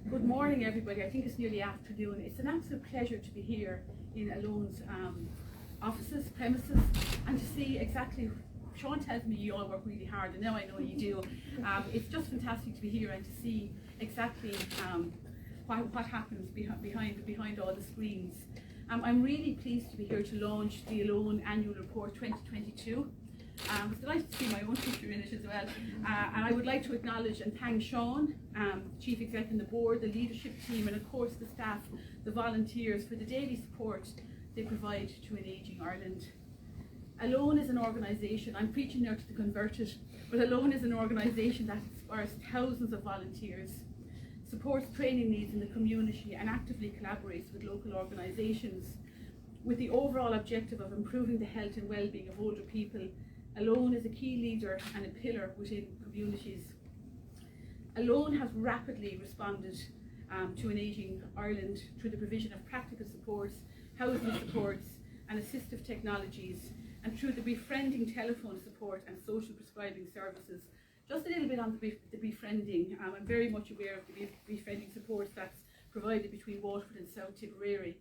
Good morning, everybody. I think it's nearly afternoon. It's an absolute pleasure to be here in Alone's offices, premises, and to see exactly. Sean tells me you all work really hard, and now I know you do. It's just fantastic to be here and to see exactly what happens behind all the screens. I'm really pleased to be here to launch the Alone Annual Report 2022. I was delighted to see my own picture in it as well. And I would like to acknowledge and thank Sean, Chief Executive, and the board, the leadership team, and of course the staff, the volunteers, for the daily support they provide to an ageing Ireland. Alone is an organisation, I'm preaching now to the converted, but Alone is an organisation that inspires thousands of volunteers, supports training needs in the community, and actively collaborates with local organisations with the overall objective of improving the health and well-being of older people. Alone is a key leader and a pillar within communities. Alone has rapidly responded to an ageing Ireland through the provision of practical supports, housing supports and assistive technologies, and through the befriending telephone support and social prescribing services. Just a little bit on the befriending. I'm very much aware of the befriending supports that's provided between Waterford and South Tipperary.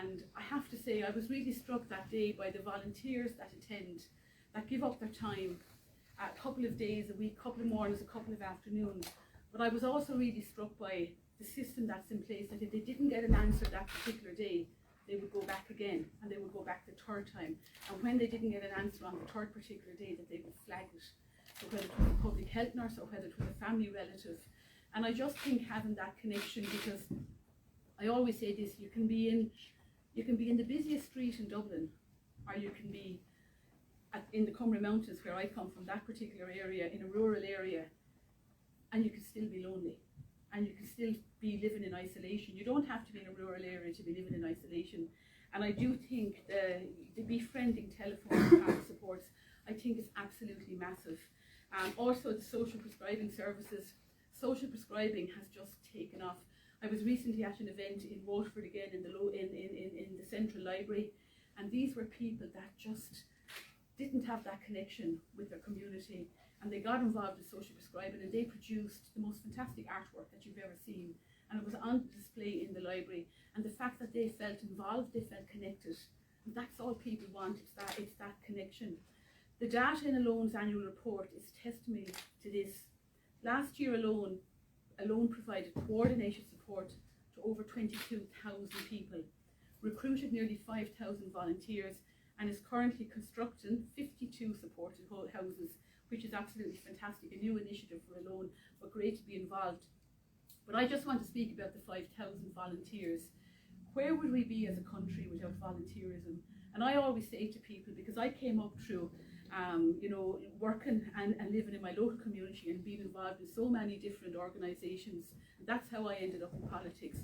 And I have to say, I was really struck that day by the volunteers that attend, that give up their time a couple of days a week, a couple of mornings, a couple of afternoons. But I was also really struck by the system that's in place, that if they didn't get an answer that particular day, they would go back again, and they would go back the third time. And when they didn't get an answer on the third particular day, that they would flag it. So whether it was a public health nurse or whether it was a family relative. And I just think having that connection, because I always say this, you can be in the busiest street in Dublin, or you can be in the Cumra Mountains, where I come from, that particular area, in a rural area, and you can still be lonely, and you can still be living in isolation. You don't have to be in a rural area to be living in isolation. And I do think the befriending telephone supports, I think, is absolutely massive. Also the social prescribing services. Social prescribing has just taken off. I was recently at an event in Waterford again, in the Central Library, and these were people that just didn't have that connection with their community, and they got involved in social prescribing, and they produced the most fantastic artwork that you've ever seen, and it was on display in the library. And the fact that they felt involved, they felt connected, and that's all people want. It's that connection. The data in Alone's annual report is testimony to this. Last year alone provided coordinated support to over 22,000 people, recruited nearly 5,000 volunteers, and is currently constructing 52 supported houses, which is absolutely fantastic, a new initiative for Alone, but great to be involved. But I just want to speak about the 5,000 volunteers. Where would we be as a country without volunteerism? And I always say to people, because I came up through working and living in my local community and being involved in so many different organisations, that's how I ended up in politics.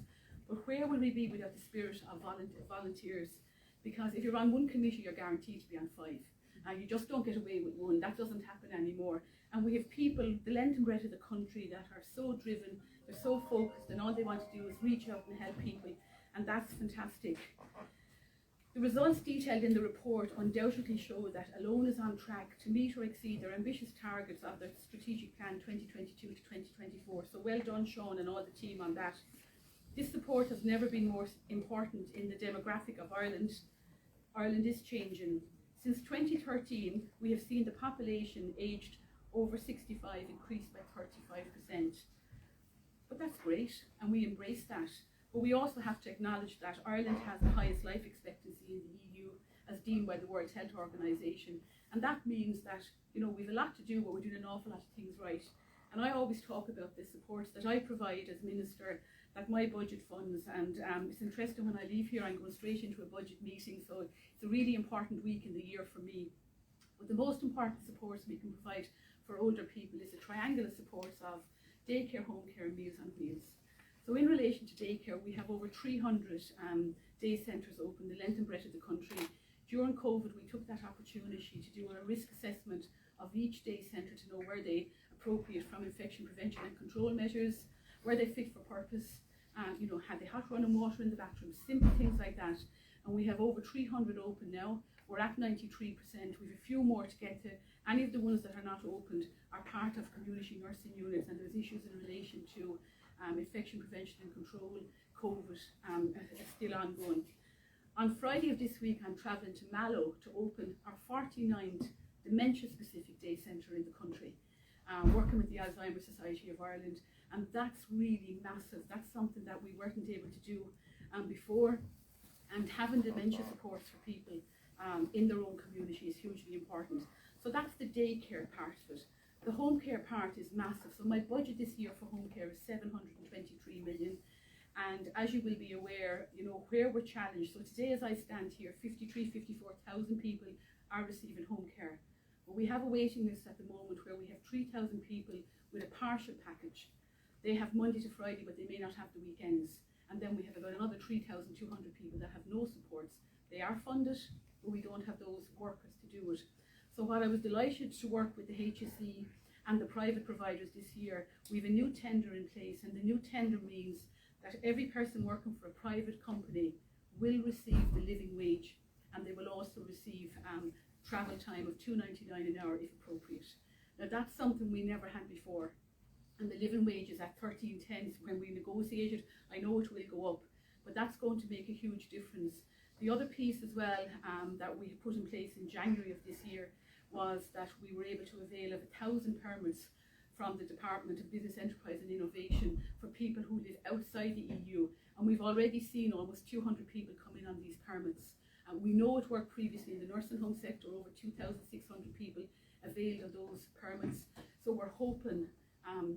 But where will we be without the spirit of volunteers? Because if you're on one committee, you're guaranteed to be on 5. And you just don't get away with one. That doesn't happen anymore. And we have people, the length and breadth of the country, that are so driven, they're so focused, and all they want to do is reach out and help people. And that's fantastic. The results detailed in the report undoubtedly show that Alone is on track to meet or exceed their ambitious targets of their strategic plan 2022 to 2024. So well done, Sean, and all the team on that. This support has never been more important in the demographic of Ireland. Ireland is changing. Since 2013, we have seen the population aged over 65 increase by 35%. But that's great, and we embrace that. But we also have to acknowledge that Ireland has the highest life expectancy in the EU, as deemed by the World Health Organization. And that means that, we have a lot to do, but we're doing an awful lot of things right. And I always talk about the supports that I provide as Minister, that my budget funds, and it's interesting, when I leave here, I'm going straight into a budget meeting, so it's a really important week in the year for me. But the most important supports we can provide for older people is the triangular supports of daycare, home care, and Meals on Wheels. So in relation to daycare, we have over 300 day centres open the length and breadth of the country. During COVID, we took that opportunity to do a risk assessment of each day centre to know where they appropriate from infection prevention and control measures, were they fit for purpose, had they hot running water in the bathroom, simple things like that. And we have over 300 open now. We're at 93%. We've a few more to get to. Any of the ones that are not opened are part of community nursing units, and there's issues in relation to infection prevention and control, COVID, still ongoing. On Friday of this week, I'm travelling to Mallow to open our 49th dementia-specific day centre in the country, working with the Alzheimer's Society of Ireland, and that's really massive. That's something that we weren't able to do before, and having dementia supports for people in their own community is hugely important. So that's the daycare part of it. The home care part is massive. So my budget this year for home care is 723 million. And as you will be aware, you know, where we're challenged. So today as I stand here, 54,000 people are receiving home care. But we have a waiting list at the moment where we have 3,000 people with a partial package. They have Monday to Friday, but they may not have the weekends. And then we have about another 3,200 people that have no supports. They are funded, but we don't have those workers to do it. So while I was delighted to work with the HSE and the private providers this year, we have a new tender in place, and the new tender means that every person working for a private company will receive the living wage, and they will also receive travel time of $2.99 an hour if appropriate. Now that's something we never had before, and the living wage is at 13.10 when we negotiated. I know it will go up, but that's going to make a huge difference. The other piece as well that we put in place in January of this year was that we were able to avail of 1,000 permits from the Department of Business Enterprise and Innovation for people who live outside the EU, and we've already seen almost 200 people come in on these permits. We know it worked previously in the nursing home sector. Over 2,600 people availed of those permits, so we're hoping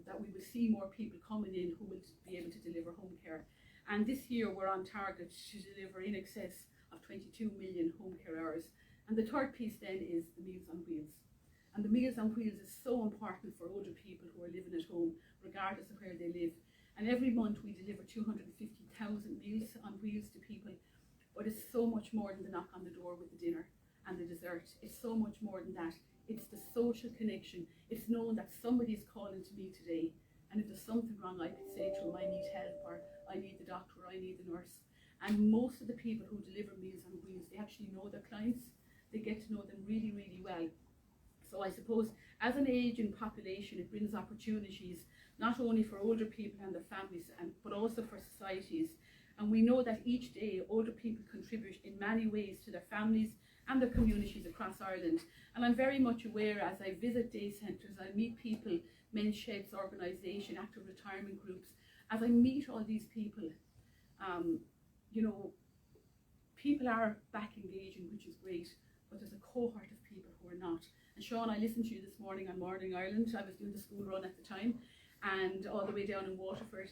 that we will see more people coming in who will be able to deliver home care. And this year we're on target to deliver in excess of 22 million home care hours. And the third piece then is the Meals on Wheels. And the Meals on Wheels is so important for older people who are living at home, regardless of where they live. And every month we deliver 250,000 Meals on Wheels to people. But it's so much more than the knock on the door with the dinner and the dessert. It's so much more than that. It's the social connection. It's knowing that somebody is calling to me today, and if there's something wrong, I could say to them, I need help, or I need the doctor, or I need the nurse. And most of the people who deliver Meals on Wheels, they actually know their clients. They get to know them really, really well. So I suppose as an ageing population, it brings opportunities not only for older people and their families, but also for societies. And we know that each day older people contribute in many ways to their families and their communities across Ireland. And I'm very much aware as I visit day centres, I meet people, Men's Sheds organisation, active retirement groups, as I meet all these people, you know, people are back engaging, which is great, but there's a cohort of people who are not. And Sean, I listened to you this morning on Morning Ireland. I was doing the school run at the time, and all the way down in Waterford,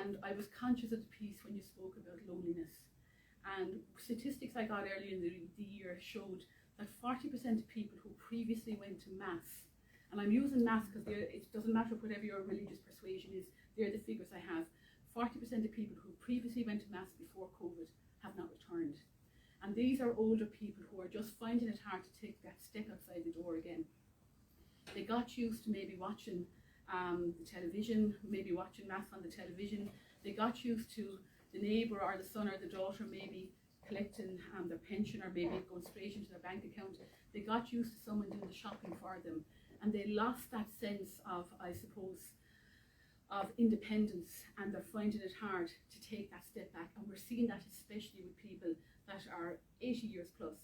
and I was conscious of the piece when you spoke about loneliness. And statistics I got earlier in the year showed that 40% of people who previously went to Mass, and I'm using Mass because it doesn't matter whatever your religious persuasion is, they're the figures I have, 40% of people who previously went to Mass before COVID have not returned. And these are older people who are just finding it hard to take that step outside the door again. They got used to maybe watching the television, maybe watching Mass on the television. They got used to the neighbour or the son or the daughter maybe collecting their pension, or maybe going straight into their bank account. They got used to someone doing the shopping for them, and they lost that sense of, I suppose, of independence, and they're finding it hard to take that step back. And we're seeing that especially with people that are 80 years plus.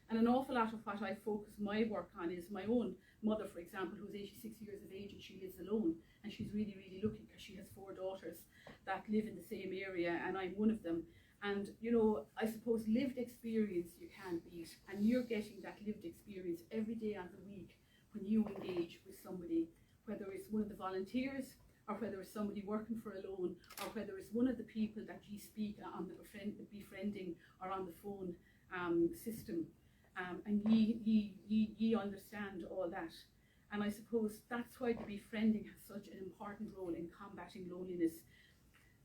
And an awful lot of what I focus my work on is my own mother, for example, who's 86 years of age, and she lives alone, and she's really, really lucky because she has 4 daughters that live in the same area, and I'm one of them. And you know, I suppose lived experience you can't beat, and you're getting that lived experience every day of the week when you engage with somebody, whether it's one of the volunteers, or whether it's somebody working for a loan, or whether it's one of the people that you speak on the befriending or on the phone system, and ye understand all that. And I suppose that's why the befriending has such an important role in combating loneliness,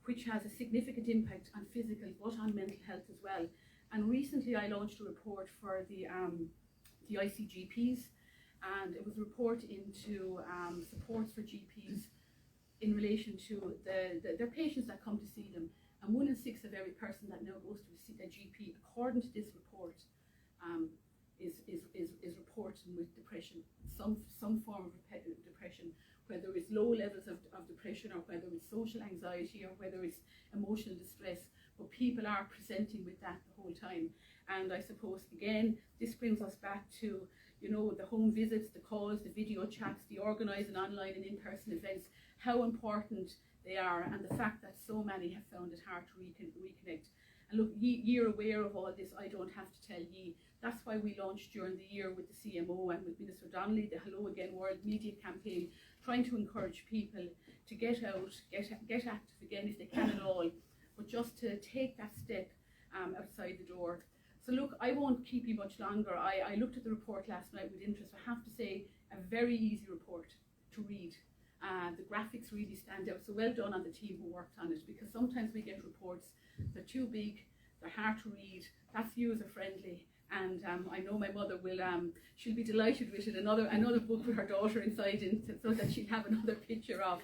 which has a significant impact on physical but on mental health as well. And recently I launched a report for the ICGPs, and it was a report into supports for GPs in relation to their patients that come to see them. And 1 in 6 of every person that now goes to see a GP, according to this report, is reporting with depression, some form of depression, whether it's low levels of depression, or whether it's social anxiety, or whether it's emotional distress. But people are presenting with that the whole time. And I suppose, again, this brings us back to, you know, the home visits, the calls, the video chats, the organising online and in-person events, how important they are, and the fact that so many have found it hard to reconnect. And look, you're aware of all this, I don't have to tell ye. That's why we launched during the year with the CMO and with Minister Donnelly the Hello Again World Media campaign, trying to encourage people to get out, get active again if they can at all, but just to take that step outside the door. So look, I won't keep you much longer. I looked at the report last night with interest. I have to say, a very easy report to read. The graphics really stand out. So well done on the team who worked on it, because sometimes we get reports, they're too big, they're hard to read, that's user friendly. And I know my mother will, she'll be delighted with it, another book with her daughter inside, so that she'll have another picture of.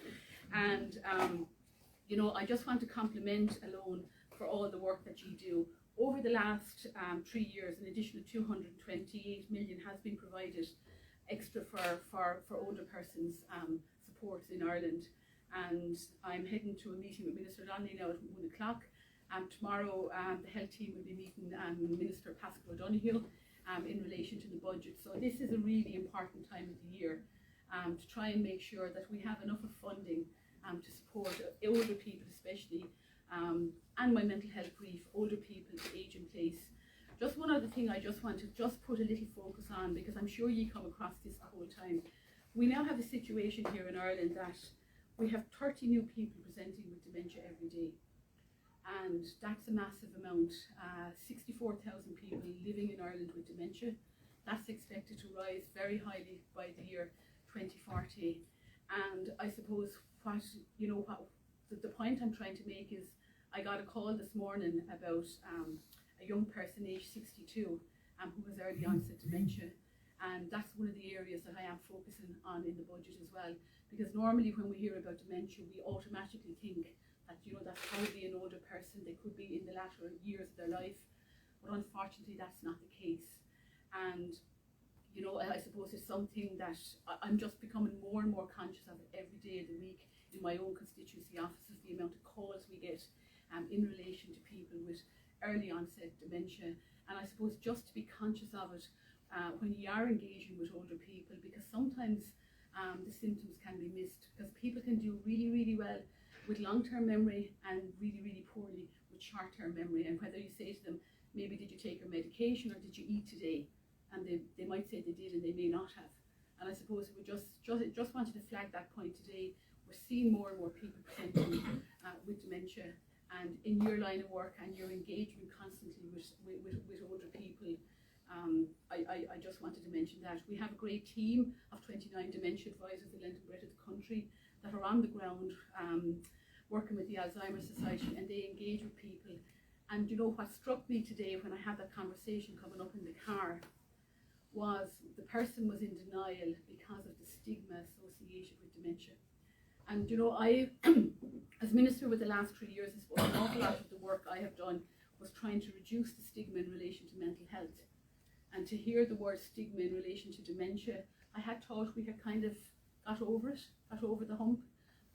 And you know, I just want to compliment Alone for all the work that you do. Over the last 3 years, an additional 228 million has been provided extra for older persons supports in Ireland. And I'm heading to a meeting with Minister Donnelly now at 1 o'clock. Tomorrow the health team will be meeting Minister Paschal O'Donoghue in relation to the budget. So this is a really important time of the year to try and make sure that we have enough of funding to support older people especially, and my mental health brief, older people to age in place. Just one other thing I just want to put a little focus on, because I'm sure you come across this the whole time. We now have a situation here in Ireland that we have 30 new people presenting with dementia every day. And that's a massive amount. 64,000 people living in Ireland with dementia. That's expected to rise very highly by the year 2040. And I suppose the point I'm trying to make is, I got a call this morning about a young person aged 62 who has early onset dementia. And that's one of the areas that I am focusing on in the budget as well. Because normally when we hear about dementia, we automatically think that, you know, that's probably an older person, they could be in the latter years of their life, but unfortunately that's not the case. And you know, I suppose it's something that I'm just becoming more and more conscious of it every day of the week in my own constituency offices, the amount of calls we get in relation to people with early onset dementia. And I suppose just to be conscious of it when you are engaging with older people, because sometimes the symptoms can be missed, because people can do really, really well with long-term memory and really, really poorly with short-term memory. And whether you say to them, maybe did you take your medication or did you eat today? And they might say they did and they may not have. And I suppose we just wanted to flag that point today. We're seeing more and more people presenting with dementia, and in your line of work and your engagement constantly with older people, I just wanted to mention that. We have a great team of 29 dementia advisors in length and breadth of the country that are on the ground working with the Alzheimer's Society, and they engage with people. And you know what struck me today when I had that conversation coming up in the car was the person was in denial because of the stigma associated with dementia. And you know, I, as minister with the last 3 years, I suppose an awful lot of the work I have done was trying to reduce the stigma in relation to mental health. And to hear the word stigma in relation to dementia, I had thought we had kind of got over it, got over the hump,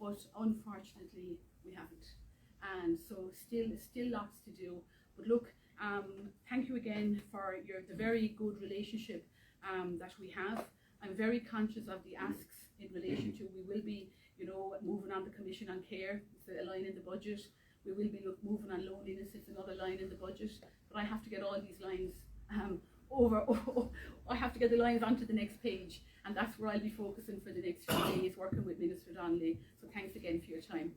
but unfortunately we haven't. And so still lots to do. But look, thank you again for the very good relationship that we have. I'm very conscious of the asks in relation to, we will be, you know, moving on the Commission on Care, it's a line in the budget. We will be moving on loneliness, it's another line in the budget. But I have to get all these lines I have to get the lines onto the next page, and that's where I'll be focusing for the next few days, working with Minister Donnelly. So thanks again for your time.